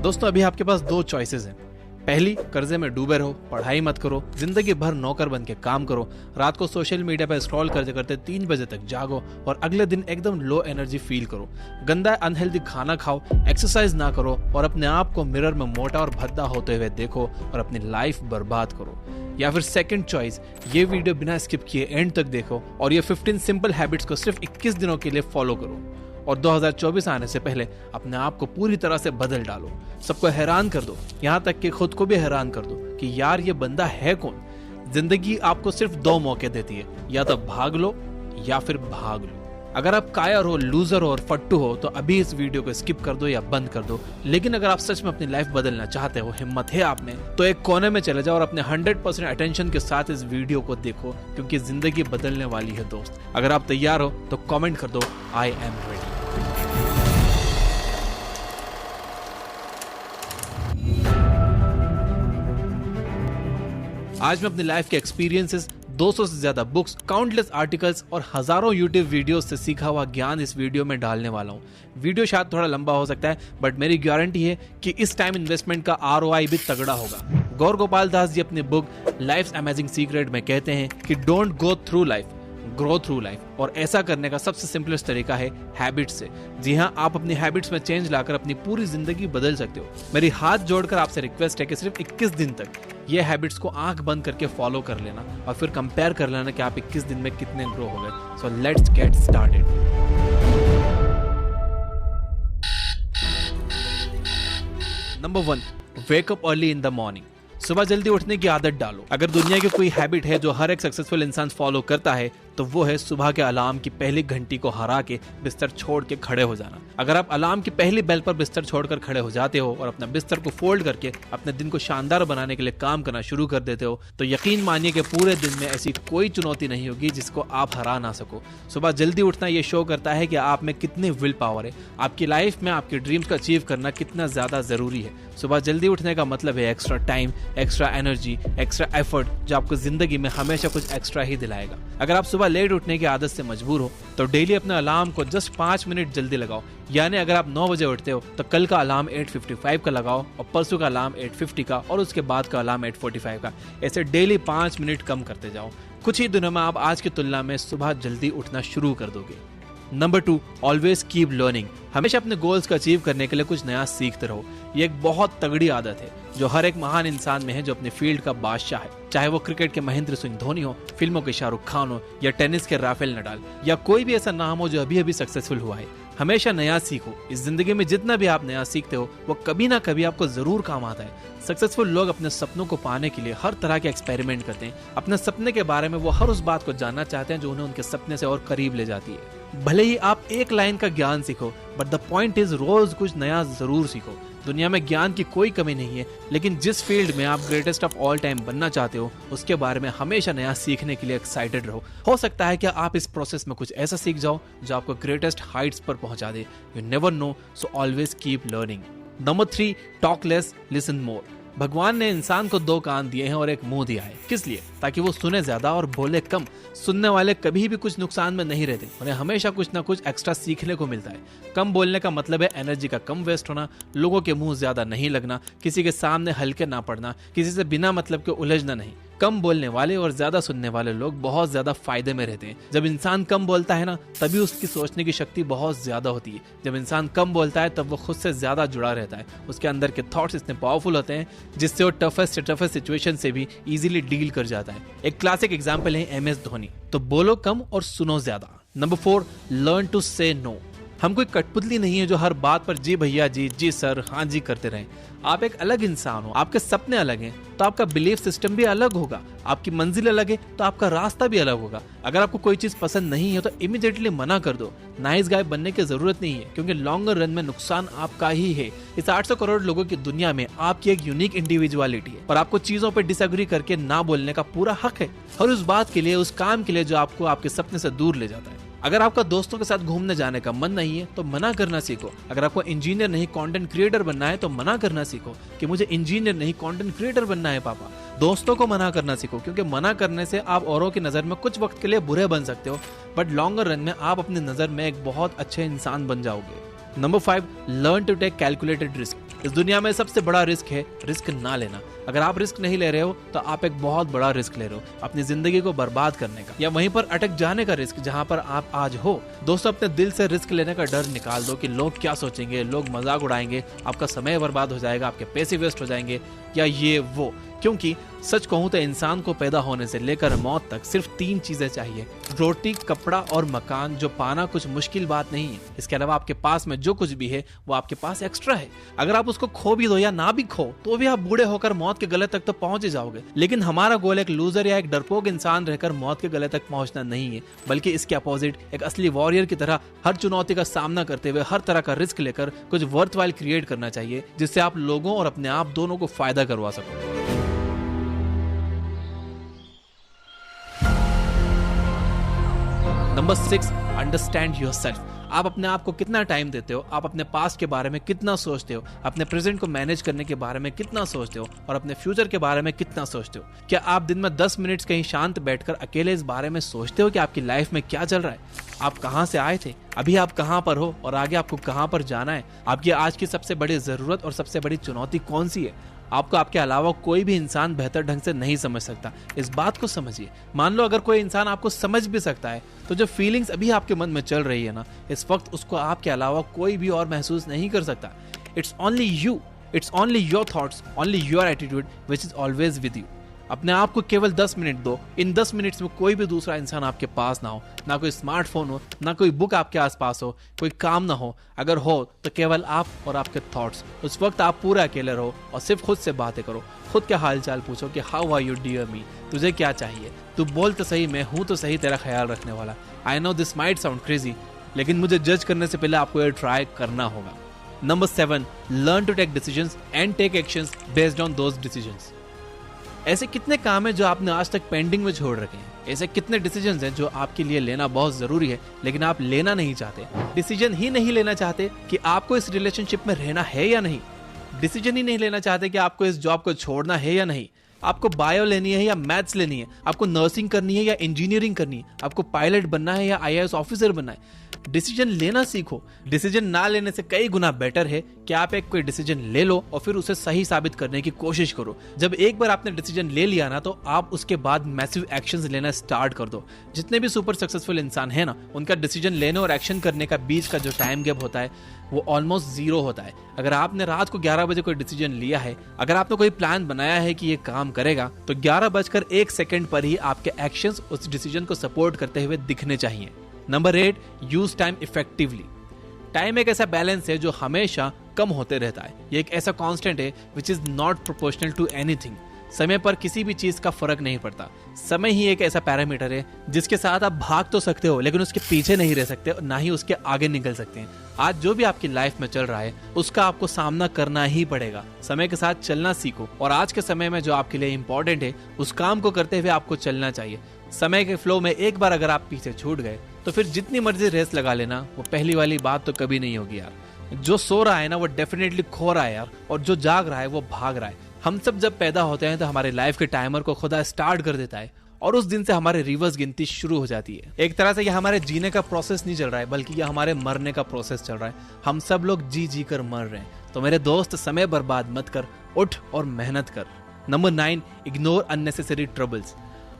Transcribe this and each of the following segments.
दोस्तों अभी आपके पास दो चॉइसेस हैं। पहली, कर्जे में डूबे रहो, पढ़ाई मत करो, जिंदगी भर नौकर बन के काम करो, रात को सोशल मीडिया पर स्क्रॉल करते करते 3 बजे तक जागो और अगले दिन एकदम लो एनर्जी फील करो, गंदा अनहेल्दी खाना खाओ, एक्सरसाइज ना करो और अपने आप को मिरर में मोटा और भद्दा होते हुए देखो और अपनी लाइफ बर्बाद करो। या फिर सेकंड चॉइस, ये वीडियो बिना स्किप किए एंड तक देखो और ये 15 सिंपल हैबिट्स को सिर्फ 21 दिनों के लिए फॉलो करो और 2024 आने से पहले अपने आप को पूरी तरह से बदल डालो। सबको हैरान कर दो, यहाँ तक कि खुद को भी हैरान कर दो कि यार ये बंदा है कौन। जिंदगी आपको सिर्फ 2 मौके देती है, या तो भाग लो या फिर भाग लो। अगर आप कायर हो, लूजर हो और फट्टू हो तो अभी इस वीडियो को स्किप कर दो या बंद कर दो। लेकिन अगर आप सच में अपनी लाइफ बदलना चाहते हो, हिम्मत है आप में, तो एक कोने में चले जाओ और अपने 100% अटेंशन के साथ इस वीडियो को देखो, क्योंकि जिंदगी बदलने वाली है दोस्त। अगर आप तैयार हो तो कमेंट कर दो, आई एम रेडी। आज मैं अपनी लाइफ के एक्सपीरियंसेस, 200 से ज्यादा बुक्स, काउंटलेस आर्टिकल्स और हजारों यूट्यूब वीडियोस से सीखा हुआ ज्ञान इस वीडियो में डालने वाला हूँ। वीडियो शायद थोड़ा लंबा हो सकता है, बट मेरी गारंटी है कि इस टाइम इन्वेस्टमेंट का ROI भी तगड़ा होगा। गौर गोपाल दास जी अपनी बुक लाइफ्स अमेजिंग सीक्रेट में कहते हैं कि don't go through life, grow through life, और ऐसा करने का सबसे सिंपलेस्ट तरीका है हैबिट से। जी हाँ, आप अपनी हैबिट्स में चेंज लाकर अपनी पूरी जिंदगी बदल सकते हो। मेरी हाथ जोड़कर आपसे रिक्वेस्ट है कि सिर्फ 21 दिन तक ये हैबिट्स को आंख बंद करके फॉलो कर लेना और फिर कंपेयर कर लेना कि आप 21 दिन में कितने ग्रो हो गए। So let's get started. Number 1, wake up early in the morning. सुबह जल्दी उठने की आदत डालो। अगर दुनिया की कोई हैबिट है जो हर एक सक्सेसफुल इंसान फॉलो करता है तो वो है सुबह के अलार्म की पहली घंटी को हरा के बिस्तर छोड़ के खड़े हो जाना। अगर आप अलार्म की पहली बेल पर बिस्तर छोड़कर खड़े हो जाते हो और अपना बिस्तर को फोल्ड करके अपने दिन को शानदार बनाने के लिए काम करना शुरू कर देते हो तो यकीन मानिए कि पूरे दिन में ऐसी कोई चुनौती नहीं होगी जिसको आप हरा ना सको। सुबह जल्दी उठना ये शो करता है कि आप में कितनी विल पावर है, आपकी लाइफ में आपके ड्रीम्स को अचीव करना कितना ज्यादा जरूरी है। सुबह जल्दी उठने का मतलब है extra time, extra energy, extra effort, जो आपको जिंदगी में हमेशा कुछ एक्स्ट्रा ही दिलाएगा। अगर आप सुबह लेट उठने की आदत से मजबूर हो तो डेली अपने अलार्म को जस्ट 5 मिनट जल्दी लगाओ। यानी अगर आप 9 बजे उठते हो तो कल का अलार्म 8:55 का लगाओ और परसों का अलार्म 8:50 का और उसके बाद का अलार्म 8:45 का। ऐसे डेली 5 मिनट कम करते जाओ। कुछ ही दिनों में आप आज की तुलना में सुबह जल्दी उठना शुरू कर दोगे। Number 2, always keep learning. हमेशा अपने गोल्स को अचीव करने के लिए कुछ नया सीखते रहो। ये एक बहुत तगड़ी आदत है जो हर एक महान इंसान में है जो अपने फील्ड का बादशाह है। चाहे वो क्रिकेट के महेंद्र सिंह धोनी हो, फिल्मों के शाहरुख खान हो या टेनिस के राफेल नडाल या कोई भी ऐसा नाम हो जो अभी अभी सक्सेसफुल हुआ है। हमेशा नया सीखो। इस जिंदगी में जितना भी आप नया सीखते हो वो कभी ना कभी आपको जरूर काम आता है। सक्सेसफुल लोग अपने सपनों को पाने के लिए हर तरह के एक्सपेरिमेंट करते हैं। अपने सपने के बारे में वो हर उस बात को जानना चाहते हैं जो उन्हें उनके सपने से और करीब ले जाती है। भले ही आप एक लाइन का ज्ञान सीखो, but the point is rose कुछ नया जरूर सीखो। दुनिया में ज्ञान की कोई कमी नहीं है, लेकिन जिस फील्ड में आप ग्रेटेस्ट ऑफ ऑल टाइम बनना चाहते हो उसके बारे में हमेशा नया सीखने के लिए एक्साइटेड रहो। हो सकता है कि आप इस प्रोसेस में कुछ ऐसा सीख जाओ जो आपको ग्रेटेस्ट हाइट्स पर पहुंचा दे। You never know, so always keep learning. Number 3, talk less, listen more. भगवान ने इंसान को 2 कान दिए हैं और एक मुंह दिया है। किस लिए? ताकि वो सुने ज्यादा और बोले कम। सुनने वाले कभी भी कुछ नुकसान में नहीं रहते, उन्हें हमेशा कुछ ना कुछ एक्स्ट्रा सीखने को मिलता है। कम बोलने का मतलब है एनर्जी का कम वेस्ट होना, लोगों के मुंह ज्यादा नहीं लगना, किसी के सामने हल्के ना पड़ना, किसी से बिना मतलब के उलझना नहीं। कम बोलने वाले और ज्यादा सुनने वाले लोग बहुत ज्यादा फायदे में रहते हैं। जब इंसान कम बोलता है ना, तभी उसकी सोचने की शक्ति बहुत ज्यादा होती है। जब इंसान कम बोलता है तब वो खुद से ज्यादा जुड़ा रहता है। उसके अंदर के थॉट्स इतने पावरफुल होते हैं जिससे वो टफेस्ट सिचुएशन से भी इजीली डील कर जाता है। एक क्लासिक एग्जांपल है MS धोनी। तो बोलो कम और सुनो ज्यादा। नंबर 4, लर्न टू से नो। हम कोई कठपुतली नहीं है जो हर बात पर जी भैया जी, जी सर, हाँ जी करते रहें। आप एक अलग इंसान हो, आपके सपने अलग हैं तो आपका बिलीफ सिस्टम भी अलग होगा। आपकी मंजिल अलग है तो आपका रास्ता भी अलग होगा। अगर आपको कोई चीज पसंद नहीं है तो इमीडिएटली मना कर दो। नाइस गाय बनने की जरूरत नहीं है, क्योंकि लॉन्गर रन में नुकसान आपका ही है। इस 800 करोड़ लोगों की दुनिया में आपकी एक यूनिक इंडिविजुअलिटी है और आपको चीजों पर डिसएग्री करके ना बोलने का पूरा हक है, हर उस बात के लिए, उस काम के लिए जो आपको आपके सपने से दूर ले जाता है। अगर आपका दोस्तों के साथ घूमने जाने का मन नहीं है तो मना करना सीखो। अगर आपको इंजीनियर नहीं कंटेंट क्रिएटर बनना है तो मना करना सीखो कि मुझे इंजीनियर नहीं कंटेंट क्रिएटर बनना है पापा। दोस्तों को मना करना सीखो, क्योंकि मना करने से आप औरों की नजर में कुछ वक्त के लिए बुरे बन सकते हो, बट लॉन्गर रन में आप अपनी नजर में एक बहुत अच्छे इंसान बन जाओगे। Number 5, learn to take calculated risk. इस दुनिया में सबसे बड़ा रिस्क है रिस्क ना लेना। अगर आप रिस्क नहीं ले रहे हो तो आप एक बहुत बड़ा रिस्क ले रहे हो, अपनी जिंदगी को बर्बाद करने का या वहीं पर अटक जाने का रिस्क जहां पर आप आज हो। दोस्तों, अपने दिल से रिस्क लेने का डर निकाल दो कि लोग क्या सोचेंगे, लोग मजाक उड़ाएंगे, आपका समय बर्बाद हो जाएगा, आपके पैसे वेस्ट हो जाएंगे या ये वो। क्योंकि सच कहूं तो इंसान को पैदा होने से लेकर मौत तक सिर्फ 3 चीजें चाहिए, रोटी, कपड़ा और मकान, जो पाना कुछ मुश्किल बात नहीं है। इसके अलावा आपके पास में जो कुछ भी है वो आपके पास एक्स्ट्रा है। अगर आप उसको खो भी दो या ना भी खो तो भी आप बूढ़े होकर मौत के गले तक तो पहुंच ही जाओगे। लेकिन हमारा गोल एक लूजर या एक डरपोक इंसान रहकर मौत के गले तक पहुंचना नहीं है, बल्कि इसके अपोजिट एक असली वॉरियर की तरह हर चुनौती का सामना करते हुए हर तरह का रिस्क लेकर कुछ वर्थवाइल क्रिएट करना चाहिए, जिससे आप लोगों और अपने आप दोनों को फायदा करवा सको। Number 6, understand yourself. आप अपने आप को कितना टाइम देते हो, आप अपने पास्ट के बारे में कितना सोचते हो, अपने प्रेजेंट को मैनेज करने के बारे में कितना सोचते हो और अपने फ्यूचर के बारे में कितना सोचते हो। क्या आप दिन में 10 मिनट कहीं शांत बैठकर अकेले इस बारे में सोचते हो कि आपकी लाइफ में क्या चल रहा है, आप कहां से आए थे, अभी आप कहां पर हो और आगे आपको कहां पर जाना है, आपकी आज की सबसे बड़ी जरूरत और सबसे बड़ी चुनौती कौन सी है। आपको आपके अलावा कोई भी इंसान बेहतर ढंग से नहीं समझ सकता, इस बात को समझिए। मान लो अगर कोई इंसान आपको समझ भी सकता है तो जो फीलिंग्स अभी आपके मन में चल रही है ना, इस वक्त उसको आपके अलावा कोई भी और महसूस नहीं कर सकता। It's only you, it's only your thoughts, only your attitude which is always with you. अपने आप को केवल 10 मिनट दो। इन 10 मिनट्स में कोई भी दूसरा इंसान आपके पास ना हो, ना कोई स्मार्टफोन हो, ना कोई बुक आपके आसपास हो, कोई काम ना हो। अगर हो तो केवल आप और आपके थॉट्स। उस वक्त आप पूरा अकेले रहो और सिर्फ खुद से बातें करो। खुद के हाल चाल पूछो कि हाउ आर यू डियर मी, तुझे क्या चाहिए, तू बोल तो सही, मैं हूं तो सही तेरा ख्याल रखने वाला। I know this might sound crazy, लेकिन मुझे जज करने से पहले आपको ये ट्राई करना होगा। Number 7, learn to take decisions and take actions based on those decisions. ऐसे कितने काम हैं जो आपने आज तक पेंडिंग में छोड़ रखे हैं? ऐसे कितने डिसीजंस हैं जो आपके लिए लेना बहुत जरूरी है लेकिन आप लेना नहीं चाहते? डिसीजन ही नहीं लेना चाहते कि आपको इस रिलेशनशिप में रहना है या नहीं। डिसीजन ही नहीं लेना चाहते कि आपको इस जॉब को छोड़ना है या नहीं। आपको बायो लेनी है या मैथ्स लेनी है, आपको नर्सिंग करनी है या इंजीनियरिंग करनी है, आपको पायलट बनना है या IAS ऑफिसर बनना है। डिसीजन लेना सीखो। डिसीजन ना लेने से कई गुना बेटर है कि आप एक कोई डिसीजन ले लो और फिर उसे सही साबित करने की कोशिश करो। जब एक बार आपने डिसीजन ले लिया ना, तो आप उसके बाद मैसिव एक्शंस लेना स्टार्ट कर दो। जितने भी सुपर सक्सेसफुल इंसान है ना, उनका डिसीजन लेने और एक्शन करने का बीच का जो टाइम गैप होता है वो ऑलमोस्ट 0 होता है। अगर आपने रात को 11 बजे कोई डिसीजन लिया है, अगर आपने कोई प्लान बनाया है कि ये काम करेगा, तो 11:01 पर ही आपके एक्शंस उस डिसीजन को सपोर्ट करते हुए दिखने चाहिए। Number 8, use time effectively. Time एक ऐसा बैलेंस है जो हमेशा कम होते रहता है। ये एक ऐसा कांस्टेंट है which is not proportional to anything. समय पर किसी भी चीज का फर्क नहीं पड़ता। समय ही एक ऐसा पैरामीटर है जिसके साथ आप भाग तो सकते हो लेकिन उसके पीछे नहीं रह सकते और ना ही उसके आगे निकल सकते हैं। आज जो भी आपकी लाइफ में चल रहा है उसका आपको सामना करना ही पड़ेगा। समय के साथ चलना सीखो और आज के समय में जो आपके लिए इंपॉर्टेंट है उस काम को करते हुए आपको चलना चाहिए। समय के फ्लो में एक बार अगर आप पीछे छूट गए तो फिर जितनी मर्जी रेस लगा लेना, वो पहली वाली बात तो कभी नहीं होगी यार। जो सो रहा है ना वो डेफिनेटली खो रहा है यार, और जो जाग रहा है वो भाग रहा है। हम सब जब पैदा होते हैं तो हमारे लाइफ के टाइमर को खुदा स्टार्ट कर देता है और उस दिन से हमारे रिवर्स गिनती शुरू हो जाती है। एक तरह से ये हमारे जीने का प्रोसेस नहीं चल रहा है, बल्कि ये हमारे मरने का प्रोसेस चल रहा है। हम सब लोग जी जी कर मर रहे हैं। तो मेरे दोस्त, समय बर्बाद मत कर, उठ और मेहनत कर। Number 9, ignore unnecessary troubles.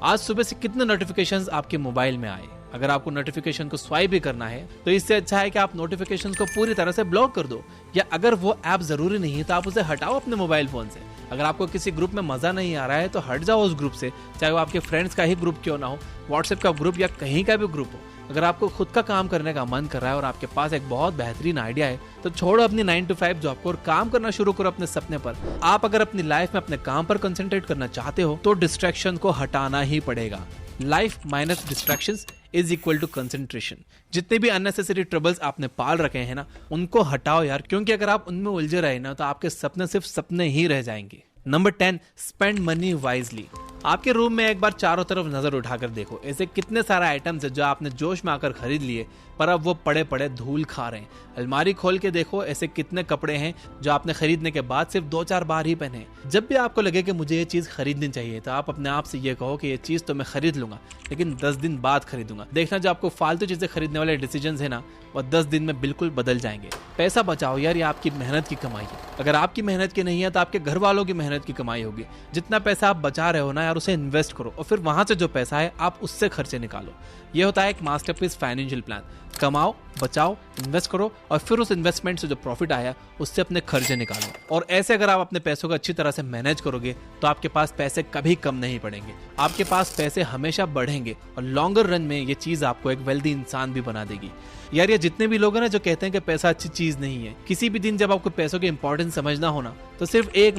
आज सुबह से कितने नोटिफिकेशंस आपके मोबाइल में आए? अगर आपको नोटिफिकेशन को स्वाइप भी करना है तो इससे अच्छा है कि आप नोटिफिकेशंस को पूरी तरह से ब्लॉक कर दो, या अगर वो ऐप जरूरी नहीं है तो आप उसे हटाओ अपने मोबाइल फोन से। अगर आपको किसी ग्रुप में मजा नहीं आ रहा है तो हट जाओ उस ग्रुप से, चाहे वो आपके फ्रेंड्स का ही ग्रुप क्यों ना हो, व्हाट्सएप का ग्रुप या कहीं का भी ग्रुप हो। अगर आपको खुद का काम करने का मन कर रहा है और आपके पास एक बहुत बेहतरीन आइडिया है तो छोड़ो अपनी 9 to 5 जॉब को और काम करना शुरू करो अपने सपने पर। आप अगर अपनी लाइफ में अपने काम पर कंसंट्रेट करना चाहते हो तो डिस्ट्रैक्शन को हटाना ही पड़ेगा। Life minus distractions is equal to concentration. जितने भी अननेसेसरी ट्रबल्स आपने पाल रखे हैं ना, उनको हटाओ यार, क्योंकि अगर आप उनमें उलझे रहे ना तो आपके सपने सिर्फ सपने ही रह जाएंगे। Number 10, spend money wisely. आपके रूम में एक बार चारों तरफ नजर उठाकर देखो, ऐसे कितने सारे आइटम्स है जो आपने जोश में आकर खरीद लिए पर अब वो पड़े पड़े धूल खा रहे हैं। अलमारी खोल के देखो, ऐसे कितने कपड़े हैं जो आपने खरीदने के बाद सिर्फ 2-4 बार ही पहने। जब भी आपको लगे कि मुझे ये चीज खरीदनी चाहिए तो आप अपने आप से ये कहो कि ये चीज तो मैं खरीद लूंगा, लेकिन 10 दिन बाद खरीदूंगा। देखना, जो आपको फालतू चीजें खरीदने वाले डिसीजन है ना, वो 10 दिन में बिल्कुल बदल जाएंगे। पैसा बचाओ यार, ये आपकी मेहनत की कमाई है। अगर आपकी मेहनत की नहीं है तो आपके घर वालों की मेहनत की कमाई होगी। जितना पैसा आप बचा रहे हो ना यार, उसे इन्वेस्ट करो और फिर वहां से जो पैसा है आप उससे खर्चे निकालो। ये होता है एक मास्टरपीस फाइनेंशियल प्लान। कमाओ, बचाओ, इन्वेस्ट करो और फिर उस इन्वेस्टमेंट से जो प्रॉफिट आया उससे अपने खर्चे निकालो। और ऐसे अगर आप अपने पैसों को अच्छी तरह से मैनेज करोगे तो आपके पास पैसे कभी कम नहीं पड़ेंगे, आपके पास पैसे हमेशा बढ़ेंगे और लॉन्गर रन में ये चीज आपको एक वेल्दी इंसान भी बना देगी। यार, ये जितने भी लोग हैं ना जो कहते हैं कि पैसा अच्छी चीज नहीं है, किसी भी दिन जब आपको पैसों की इंपॉर्टेंस समझना हो ना, तो सिर्फ एक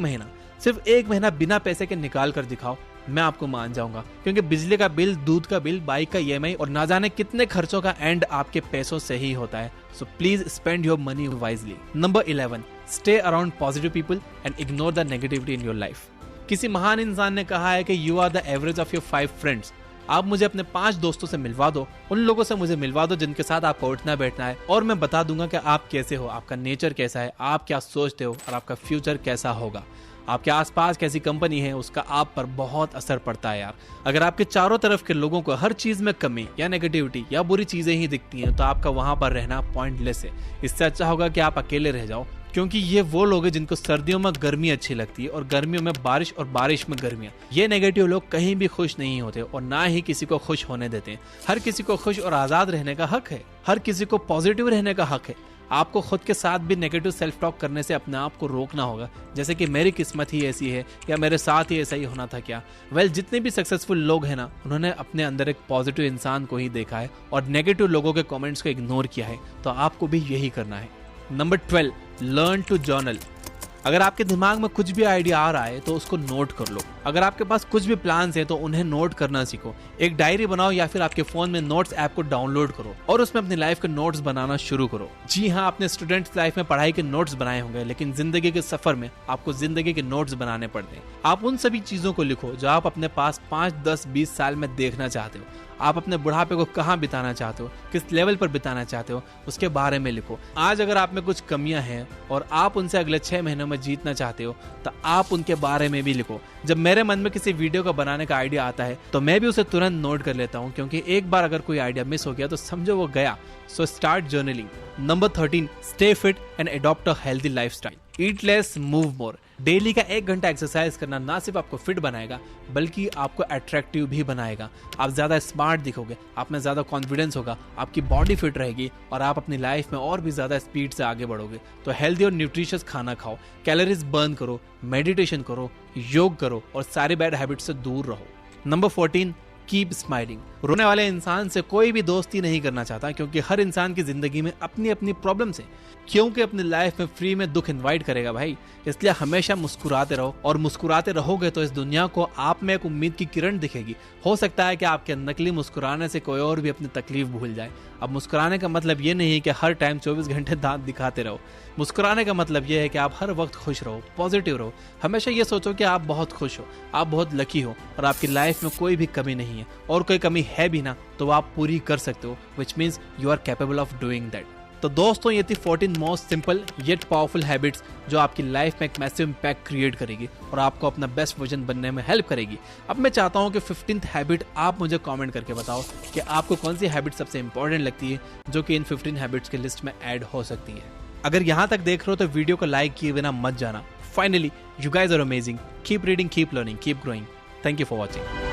महीना बिना पैसे के निकाल कर दिखाओ, मैं आपको मान जाऊंगा। क्योंकि बिजली का बिल, दूध का बिल, बाइक का EMI और ना जाने कितने खर्चों का एंड आपके पैसों से ही होता है। So please spend your money wisely. Number 11, stay around positive people and ignore the negativity in your life. किसी महान इंसान ने कहा है कि you are the average of your 5 friends. आप मुझे अपने 5 दोस्तों से मिलवा दो, उन लोगों से मुझे मिलवा दो जिनके साथ आपको उठना बैठना है, और मैं बता दूंगा कि आप कैसे हो, आपका नेचर कैसा है, आप क्या सोचते हो और आपका फ्यूचर कैसा होगा। आपके आसपास कैसी कंपनी है उसका आप पर बहुत असर पड़ता है यार। अगर आपके चारों तरफ के लोगों को हर चीज में कमी या नेगेटिविटी या बुरी चीजें ही दिखती हैं तो आपका वहां पर रहना पॉइंटलेस है। इससे अच्छा होगा कि आप अकेले रह जाओ, क्योंकि ये वो लोग हैं जिनको सर्दियों में गर्मी अच्छी लगती है और गर्मियों में बारिश और बारिश में गर्मियां। ये नेगेटिव लोग कहीं भी खुश नहीं होते और ना ही किसी को खुश होने देते हैं। हर किसी को खुश और आजाद रहने का हक है, हर किसी को पॉजिटिव रहने का हक है। आपको खुद के साथ भी नेगेटिव सेल्फ टॉक करने से अपने आप को रोकना होगा, जैसे कि मेरी किस्मत ही ऐसी है या मेरे साथ ही ऐसा ही होना था क्या। जितने भी सक्सेसफुल लोग हैं ना, उन्होंने अपने अंदर एक पॉजिटिव इंसान को ही देखा है और नेगेटिव लोगों के कमेंट्स को इग्नोर किया है। तो आपको भी यही करना है। Number 12, learn to journal. अगर आपके दिमाग में कुछ भी आइडिया आ रहा है तो उसको नोट कर लो। अगर आपके पास कुछ भी प्लान्स हैं तो उन्हें नोट करना सीखो। एक डायरी बनाओ या फिर आपके फोन में नोट्स ऐप को डाउनलोड करो और उसमें अपनी लाइफ के नोट्स बनाना शुरू करो। जी हाँ, आपने स्टूडेंट्स लाइफ में पढ़ाई के नोट्स बनाए होंगे, लेकिन जिंदगी के सफर में आपको जिंदगी के नोट्स बनाने पड़ते हैं। आप उन सभी चीजों को लिखो जो आप अपने पास 5, 10, 20 साल में देखना चाहते हो। आप अपने बुढ़ापे को कहाँ बिताना चाहते हो, किस लेवल पर बिताना चाहते हो, उसके बारे में लिखो। आज अगर आप में कुछ कमियां हैं और आप उनसे अगले 6 महीनों में जीतना चाहते हो तो आप उनके बारे में भी लिखो। जब मेरे मन में किसी वीडियो का बनाने का आइडिया आता है तो मैं भी उसे तुरंत नोट कर लेता हूँ, क्योंकि एक बार अगर कोई आइडिया मिस हो गया तो समझो वो गया। So start journaling. Number 13, stay fit and adopt a healthy lifestyle. Eat less, move more. Daily का 1 घंटा एक्सरसाइज करना ना सिर्फ आपको फिट बनाएगा बल्कि आपको अट्रैक्टिव भी बनाएगा। आप ज्यादा स्मार्ट दिखोगे, आप में ज्यादा कॉन्फिडेंस होगा, आपकी बॉडी फिट रहेगी और आप अपनी लाइफ में और भी ज्यादा स्पीड से आगे बढ़ोगे। तो हेल्दी और न्यूट्रिशियस खाना खाओ, कैलोरीज बर्न करो, मेडिटेशन करो, योग करो और सारी बैड हैबिट से दूर रहो। Number 14, keep smiling. रोने वाले इंसान से कोई भी दोस्ती नहीं करना चाहता, क्योंकि हर इंसान की जिंदगी में अपनी अपनी प्रॉब्लम्स है। क्योंकि अपनी लाइफ में फ्री में दुख इनवाइट करेगा भाई। इसलिए हमेशा मुस्कुराते रहो, और मुस्कुराते रहोगे तो इस दुनिया को आप में एक उम्मीद की किरण दिखेगी। हो सकता है कि आपके नकली मुस्कुराने से कोई और भी अपनी तकलीफ भूल जाए। अब मुस्कुराने का मतलब ये नहीं है कि हर टाइम 24 घंटे दांत दिखाते रहो। मुस्कुराने का मतलब ये है कि आप हर वक्त खुश रहो, पॉजिटिव रहो। हमेशा ये सोचो कि आप बहुत खुश हो, आप बहुत लकी हो और आपकी लाइफ में कोई भी कमी नहीं है, और कोई कमी है भी ना तो आप पूरी कर सकते हो, which means you are capable of doing that. तो दोस्तों, ये थी 14 most simple yet powerful habits जो आपकी लाइफ में एक मैसिव इंपैक्ट क्रिएट करेगी और आपको अपना बेस्ट वर्जन बनने में हेल्प करेगी। अब मैं चाहता हूँ कि 15th हैबिट आप मुझे कमेंट करके बताओ कि आपको कौन सी हैबिट सबसे इंपॉर्टेंट लगती है जो कि इन 15 हैबिट्स के लिस्ट में ऐड हो सकती है। अगर यहाँ तक देख रहे हो तो वीडियो को लाइक किए बिना मत जाना। Finally, you guys are amazing. Keep reading, keep learning, keep growing. Thank you for watching.